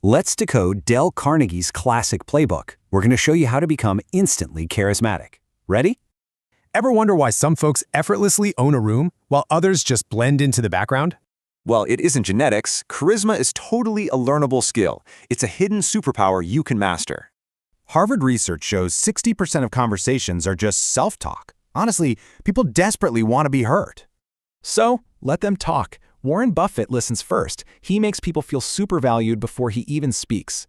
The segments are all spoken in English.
Let's decode Dale Carnegie's classic playbook. We're going to show you how to become instantly charismatic. Ready? Ever wonder why some folks effortlessly own a room while others just blend into the background? Well, it isn't genetics. Charisma is totally a learnable skill. It's a hidden superpower you can master. Harvard research shows 60% of conversations are just self-talk. Honestly, people desperately want to be heard. So, let them talk. Warren Buffett listens first. He makes people feel super valued before he even speaks.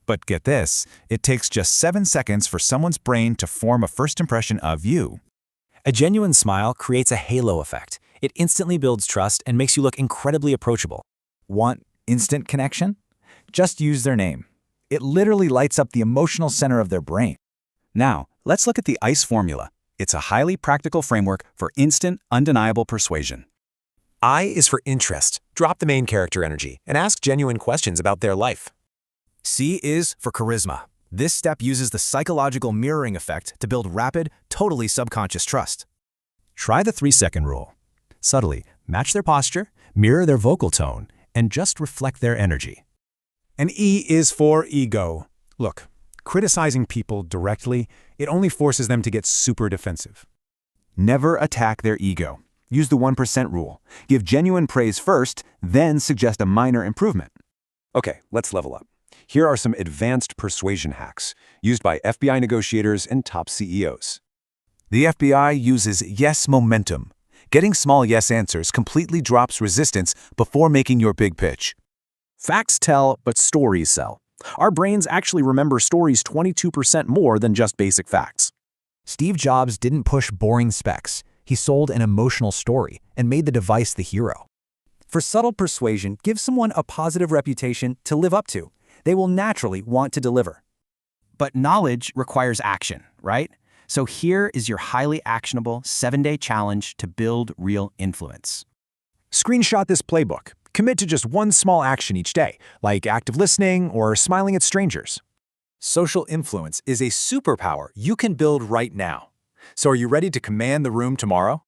But get this, it takes just 7 seconds for someone's brain to form a first impression of you. A genuine smile creates a halo effect. It instantly builds trust and makes you look incredibly approachable. Want instant connection? Just use their name. It literally lights up the emotional center of their brain. Now, let's look at the ICE formula. It's a highly practical framework for instant, undeniable persuasion. I is for interest. Drop the main character energy and ask genuine questions about their life. C is for charisma. This step uses the psychological mirroring effect to build rapid, totally subconscious trust. Try the 3-second rule. Subtly match their posture, mirror their vocal tone, and just reflect their energy. And E is for ego. Look, criticizing people directly, it only forces them to get super defensive. Never attack their ego. Use the 1% rule. Give genuine praise first, then suggest a minor improvement. Okay, let's level up. Here are some advanced persuasion hacks used by FBI negotiators and top CEOs. The FBI uses yes momentum. Getting small yes answers completely drops resistance before making your big pitch. Facts tell, but stories sell. Our brains actually remember stories 22% more than just basic facts. Steve Jobs didn't push boring specs. He sold an emotional story and made the device the hero. For subtle persuasion, give someone a positive reputation to live up to. They will naturally want to deliver. But knowledge requires action, right? So here is your highly actionable 7-day challenge to build real influence. Screenshot this playbook. Commit to just one small action each day, like active listening or smiling at strangers. Social influence is a superpower you can build right now. So are you ready to command the room tomorrow?